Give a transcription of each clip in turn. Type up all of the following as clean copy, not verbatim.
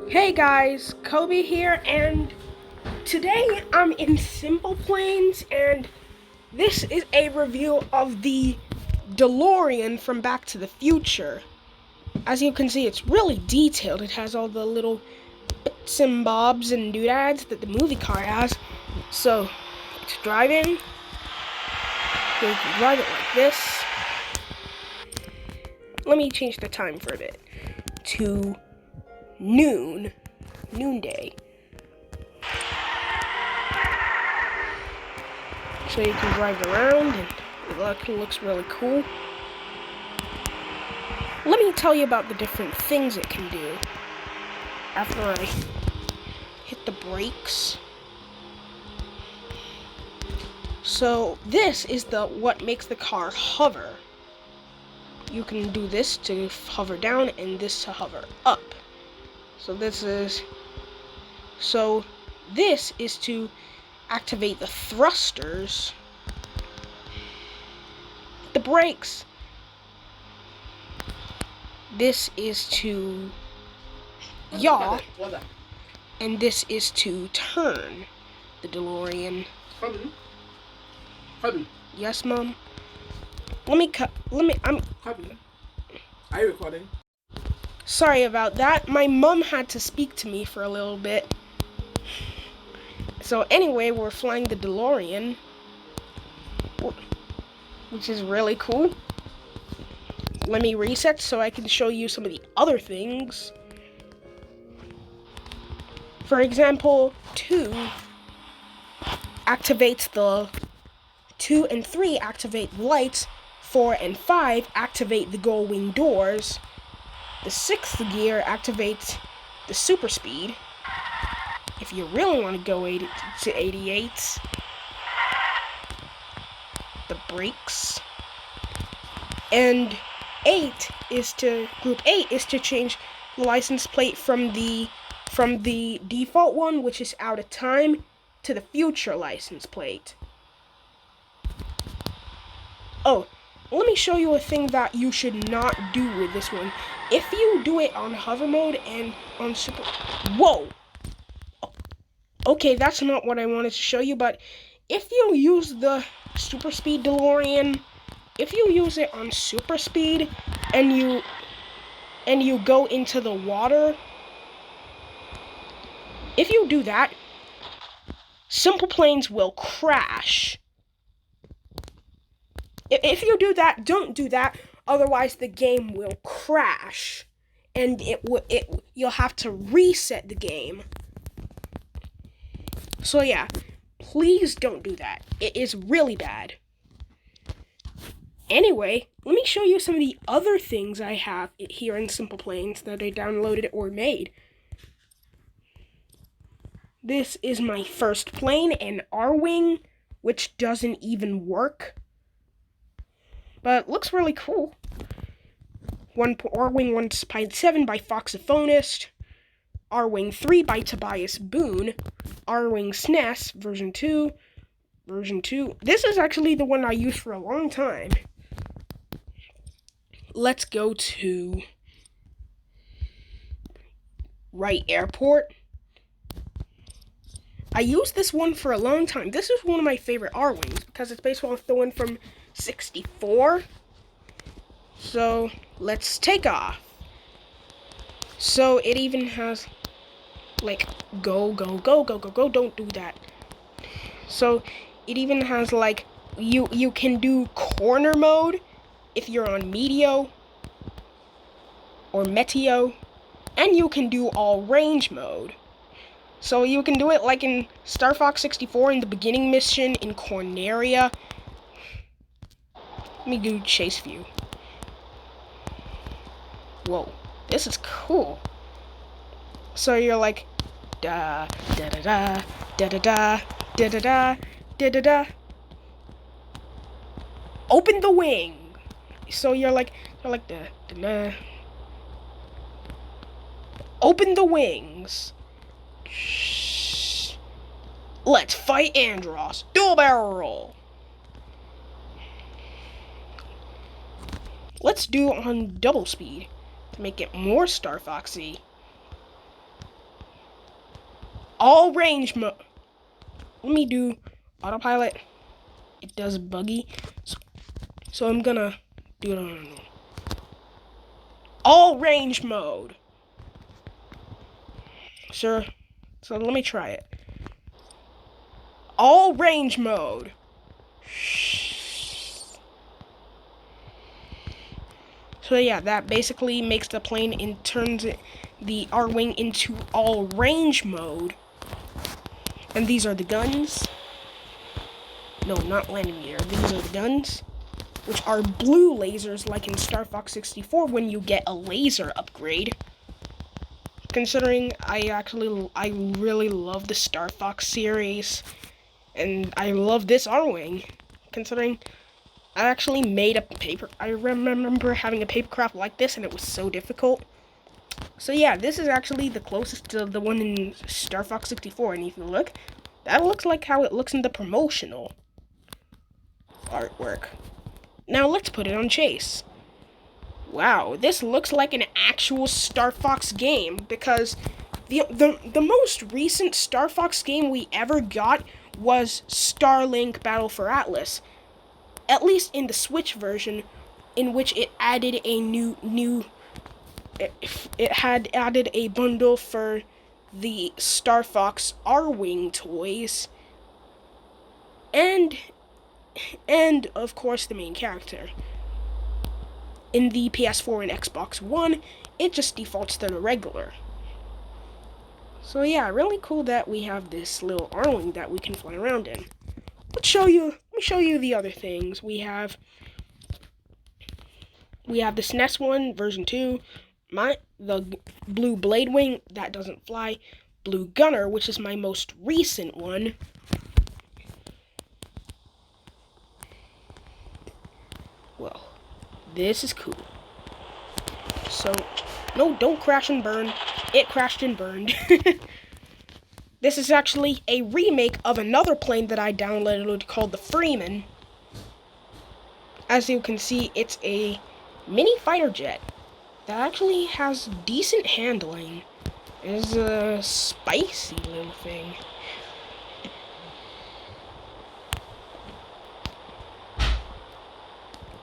Hey guys, Kobe here, and today I'm in SimplePlanes, and this is a review of the DeLorean from Back to the Future. As you can see, it's really detailed. It has all the little bits and bobs and doodads that the movie car has. So, let's drive in. You can drive it like this. Let me change the time for a bit to noonday. So you can drive around, and it looks really cool. Let me tell you about the different things it can do. After I hit the brakes. So this is what makes the car hover. You can do this to hover down and this to hover up. So this is to activate the thrusters. The brakes. This is to yaw, and this is to turn the DeLorean. Yes, Mom. Are you recording? Sorry about that. My mom had to speak to me for a little bit. So anyway, we're flying the DeLorean, which is really cool. Let me reset so I can show you some of the other things. For example, 2 activates the 2 and 3 activate lights, 4 and 5 activate the gull-wing doors. The 6th gear activates the super speed. If you really want to go to 88, the brakes. And Group 8 is to change the license plate from the default one, which is out of time, to the future license plate. Oh, let me show you a thing that you should not do with this one. If you do it on hover mode and on super... Whoa! Okay, that's not what I wanted to show you, but if you use the super speed DeLorean, if you use it on super speed and you go into the water, if you do that, SimplePlanes will crash. If you do that, don't do that, otherwise the game will crash, and you'll have to reset the game. So yeah, please don't do that. It is really bad. Anyway, let me show you some of the other things I have here in SimplePlanes that I downloaded or made. This is my first plane, an Rwing, which doesn't even work, but looks really cool. Rwing 1.7 by Foxophonist, Rwing 3 by Tobias Boone, Rwing SNES version 2. This is actually the one I used for a long time. Let's go to Wright Airport. I used this one for a long time. This is one of my favorite Rwings because it's based off the one from 64. So let's take off. So it even has like go, don't do that. So it even has like you can do corner mode if you're on Meteo or Meteo, and you can do all range mode. So you can do it like in Star Fox 64 in the beginning mission in Corneria. Let me do chase view. Whoa, this is cool. So you're like da da da da da da da da da da da da da. Open the wing. So you're like da da da. Open the wings. Let's fight Andros. Do a barrel roll. Let's do on double speed to make it more Star Foxy. All range mode. Let me do autopilot. It does buggy. So I'm gonna do it on all range mode. Sure. So let me try it. All range mode. So yeah, that basically makes the plane and turns the R-Wing into all range mode. And these are the guns. No, not landing gear. These are the guns, which are blue lasers like in Star Fox 64 when you get a laser upgrade. Considering I really love the Star Fox series, and I love this R-Wing. Considering I actually made a paper. I remember having a paper craft like this, and it was so difficult. So yeah, this is actually the closest to the one in Star Fox 64. And if you look, that looks like how it looks in the promotional artwork. Now let's put it on Chase. Wow, this looks like an actual Star Fox game, because the most recent Star Fox game we ever got was Starlink Battle for Atlas. At least in the Switch version, in which it added a it had added a bundle for the Star Fox R-Wing toys, and of course the main character. In the PS4 and Xbox One, it just defaults to the regular. So yeah, really cool that we have this little R-Wing that we can fly around in. Let me show you the other things. We have the SNES one, version 2, the Blue Blade Wing, that doesn't fly, Blue Gunner, which is my most recent one. Well, this is cool. So, no, don't crash and burn. It crashed and burned. This is actually a remake of another plane that I downloaded called the Freeman. As you can see, it's a mini fighter jet that actually has decent handling. It's a spicy little thing.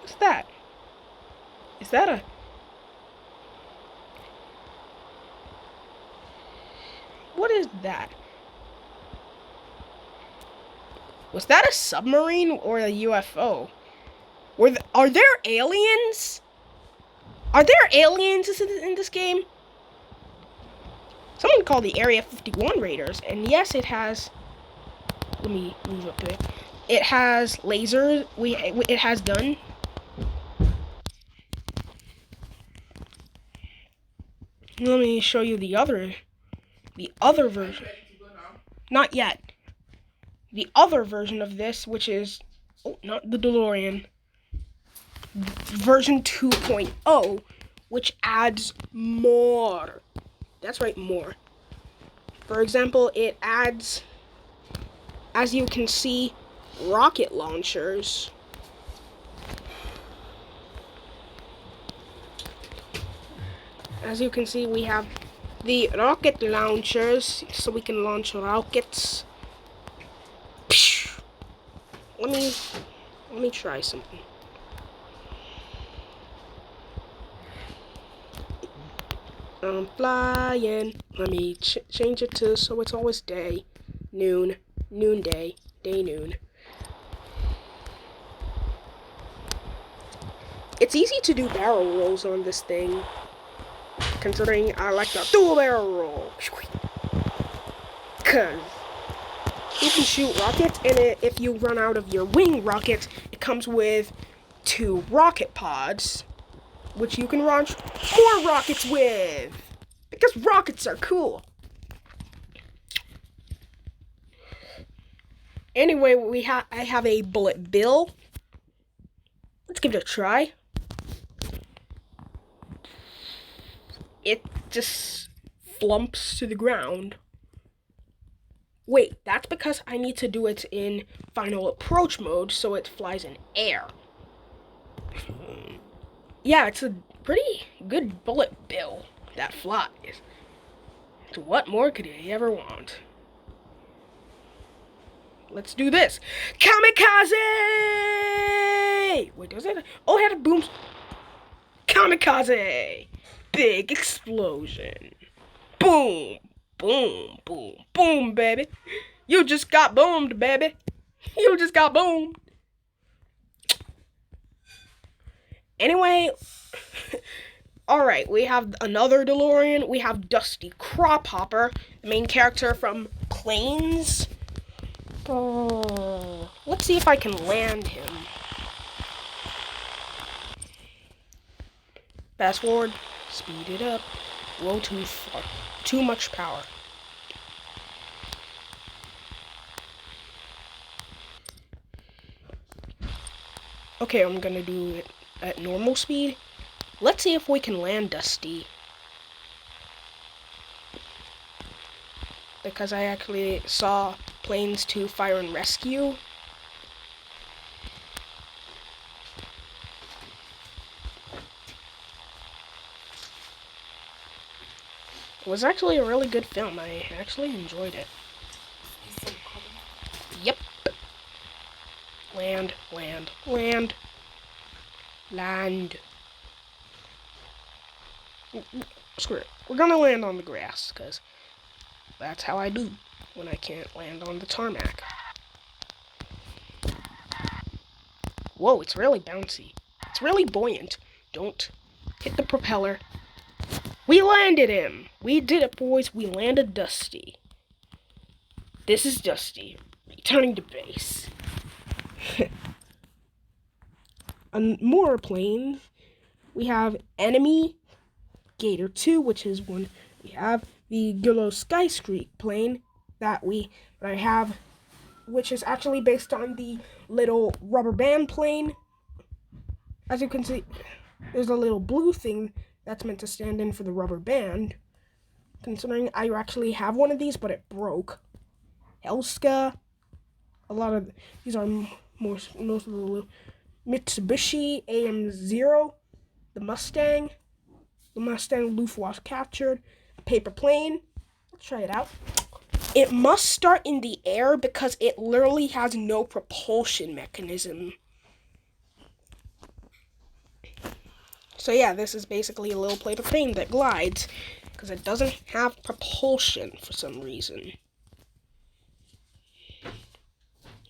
What's that? Is that a... What is that? Was that a submarine or a UFO? Are there aliens? Are there aliens in this game? Someone called the Area 51 Raiders, and yes, it has... Let me move up to it. It has lasers. It has gun. Let me show you the other version. Not yet. The other version of this, which is, not the DeLorean, version 2.0, which adds more. That's right, more. For example, it adds, as you can see, rocket launchers. As you can see, we have the rocket launchers, so we can launch rockets. Let me try something. I'm flying. Let me change it to so it's always day, noon, noonday, day, noon. It's easy to do barrel rolls on this thing, considering I like to do a barrel roll. Cause you can shoot rockets, and if you run out of your wing rockets, it comes with 2 rocket pods, which you can launch more rockets with, because rockets are cool. Anyway, I have a bullet bill. Let's give it a try. It just flumps to the ground. Wait, that's because I need to do it in final approach mode, so it flies in air. Yeah, it's a pretty good bullet bill that flies. So what more could I ever want? Let's do this. Kamikaze! Wait, does it? Oh, it had a boom. Kamikaze! Big explosion. Boom! Boom, boom, boom, baby. You just got boomed, baby. You just got boomed. Anyway, alright, we have another DeLorean. We have Dusty Crophopper, the main character from Planes. Oh, let's see if I can land him. Fast forward, speed it up. Whoa, too far. Too much power. Okay, I'm gonna do it at normal speed. Let's see if we can land Dusty. Because I actually saw Planes 2 Fire and Rescue. It was actually a really good film. I actually enjoyed it. Yep. Land, land, land. Land. Screw it. We're gonna land on the grass, because that's how I do when I can't land on the tarmac. Whoa, it's really bouncy. It's really buoyant. Don't hit the propeller. We landed him! We did it, boys. We landed Dusty. This is Dusty, returning to base. On more planes, we have Enemy Gator 2, which is one. We have the Gillow Skystreak plane that I have, which is actually based on the little rubber band plane. As you can see, there's a little blue thing that's meant to stand in for the rubber band. Considering I actually have one of these, but it broke. Elska. A lot of these are most of the Mitsubishi AM0, the Mustang Luftwaffe captured, a paper plane. Let's try it out. It must start in the air because it literally has no propulsion mechanism. So yeah, this is basically a little paper plane that glides because it doesn't have propulsion for some reason.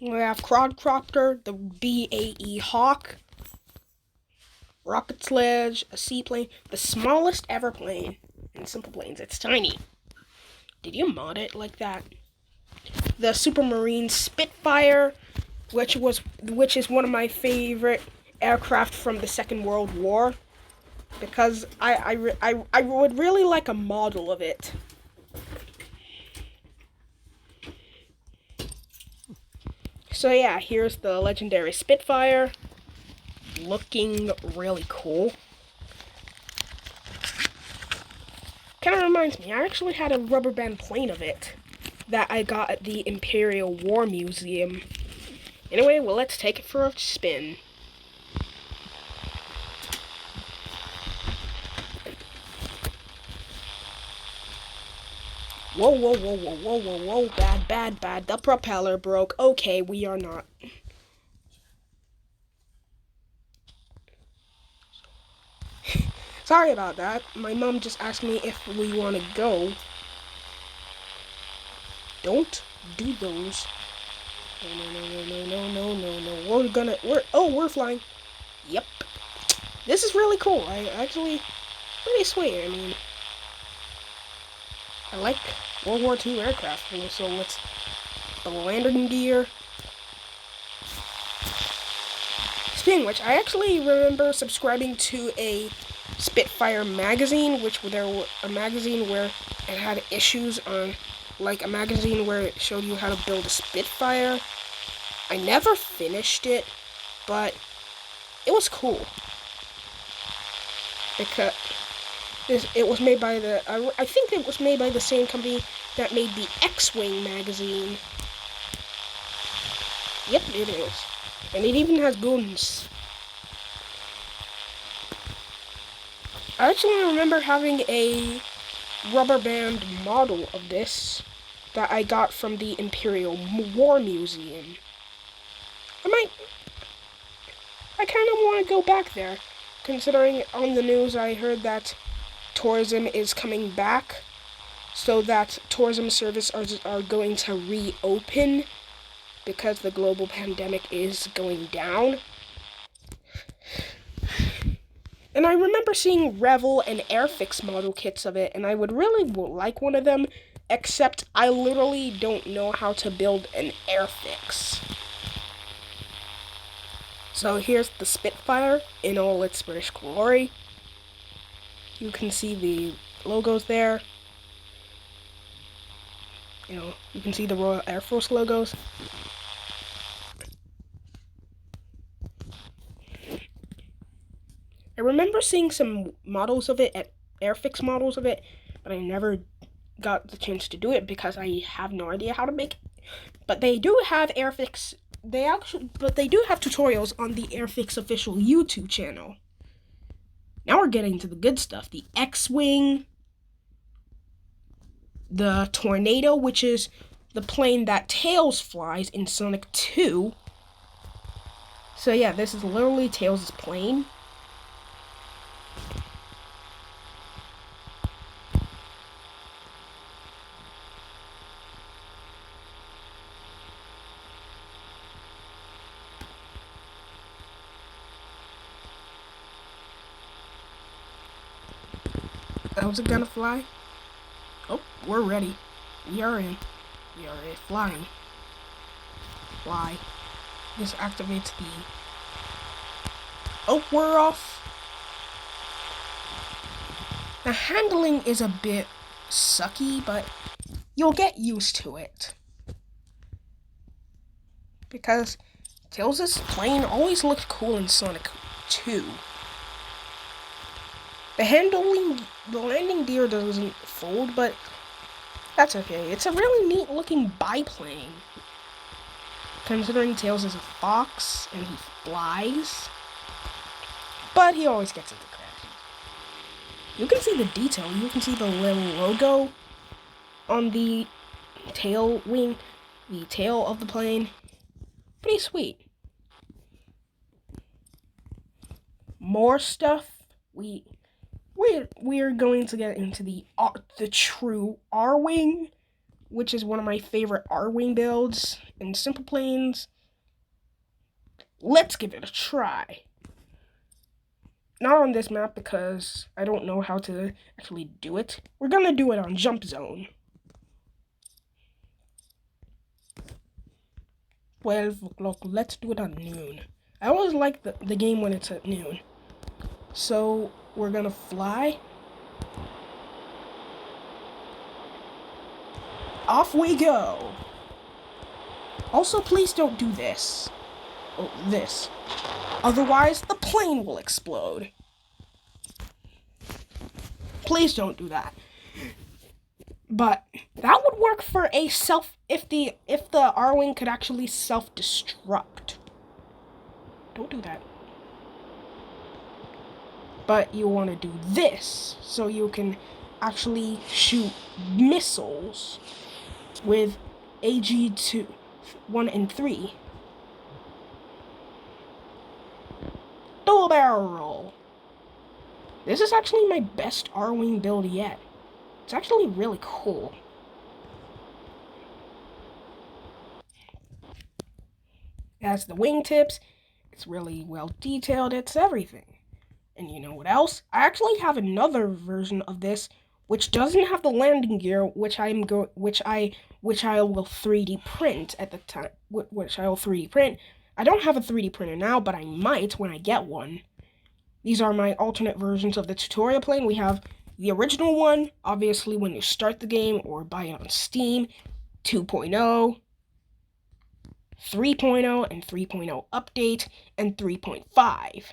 We have quadcopter, the BAE Hawk, rocket sledge, a seaplane, the smallest ever plane in SimplePlanes. It's tiny. Did you mod it like that? The Supermarine Spitfire, which is one of my favorite aircraft from the Second World War, because I would really like a model of it. So yeah, here's the legendary Spitfire, looking really cool. Kind of reminds me, I actually had a rubber band plane of it that I got at the Imperial War Museum. Anyway, well, let's take it for a spin. Whoa, whoa, whoa, whoa, whoa, whoa, whoa, bad, bad, bad. The propeller broke. Okay, we are not. Sorry about that. My mom just asked me if we want to go. Don't do those. No. We're flying. Yep. This is really cool. I actually, pretty sweet. I mean, I like World War II aircraft. So let's the landing gear. Speaking of which, I actually remember subscribing to a Spitfire magazine, which there were a magazine where it had issues on, like a magazine where it showed you how to build a Spitfire. I never finished it, but it was cool because it was made by I think it was made by the same company that made the X-Wing magazine. Yep, it is, and it even has guns. I actually remember having a rubber band model of this that I got from the Imperial War Museum. I kind of want to go back there, considering on the news I heard that tourism is coming back, so that tourism services are going to reopen because the global pandemic is going down. And I remember seeing Revel and Airfix model kits of it, and I would really like one of them, except I literally don't know how to build an Airfix. So here's the Spitfire in all its British glory. You can see the logos there. You can see the Royal Air Force logos. I remember seeing some models of it at Airfix models of it, but I never got the chance to do it because I have no idea how to make it. But they do have Airfix. They do have tutorials on the Airfix official YouTube channel. Now we're getting to the good stuff. The X-Wing, the Tornado, which is the plane that Tails flies in Sonic 2. So yeah, this is literally Tails' plane. How's it gonna fly? Oh, we're ready. We are in. We are flying. Fly. This activates the... Oh, we're off. The handling is a bit sucky, but you'll get used to it. Because Tails' plane always looked cool in Sonic 2. The landing gear doesn't fold, but that's okay. It's a really neat looking biplane. Considering Tails is a fox and he flies. But he always gets into crashes. You can see the detail. You can see the little logo on the tail wing, the tail of the plane. Pretty sweet. More stuff. We're going to get into the true Rwing, which is one of my favorite Rwing builds in SimplePlanes. Let's give it a try. Not on this map because I don't know how to actually do it. We're gonna do it on Jump Zone. 12 o'clock, let's do it on noon. I always like the game when it's at noon. So we're gonna fly. Off we go. Also, please don't do this. Oh, this. Otherwise, the plane will explode. Please don't do that. But that would work for a if the Rwing could actually self-destruct. Don't do that. But you want to do this so you can actually shoot missiles with AG 1 and 3. Double barrel roll. This is actually my best Rwing build yet. It's actually really cool. It has the wingtips. It's really well detailed. It's everything. And you know what else? I actually have another version of this which doesn't have the landing gear, which I will 3D print at the time. Which I will 3D print. I don't have a 3D printer now, but I might when I get one. These are my alternate versions of the tutorial plane. We have the original one, obviously when you start the game or buy it on Steam, 2.0, 3.0, and 3.0 update, and 3.5.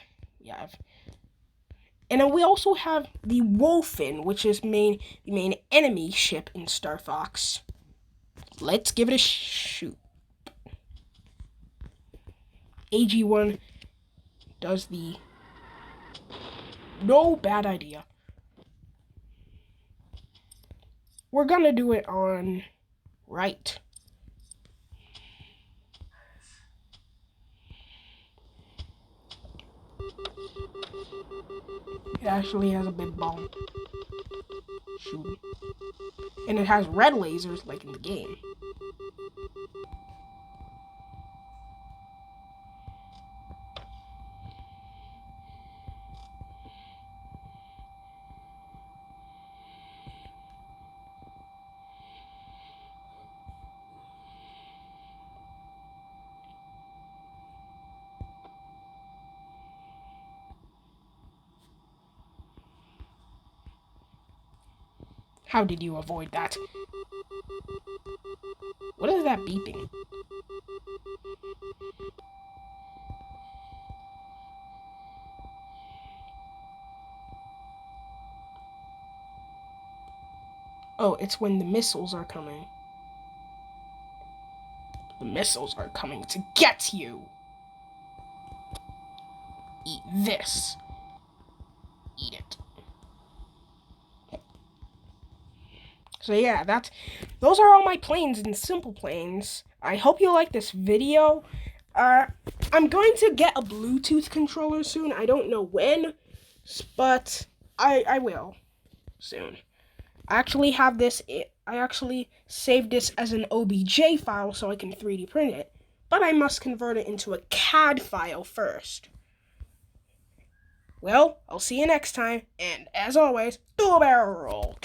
And then we also have the Wolfin, which is the main enemy ship in Star Fox. Let's give it a shoot. AG1 does the... No bad idea. We're gonna do it on Right. It actually has a big bomb. Shoot. And it has red lasers like in the game. How did you avoid that? What is that beeping? Oh, it's when the missiles are coming. The missiles are coming to get you! Eat this. Eat it. So yeah, those are all my planes in SimplePlanes. I hope you like this video. I'm going to get a Bluetooth controller soon. I don't know when, but I will soon. I actually have this. I actually saved this as an OBJ file so I can 3D print it, but I must convert it into a CAD file first. Well, I'll see you next time, and as always, do a barrel roll.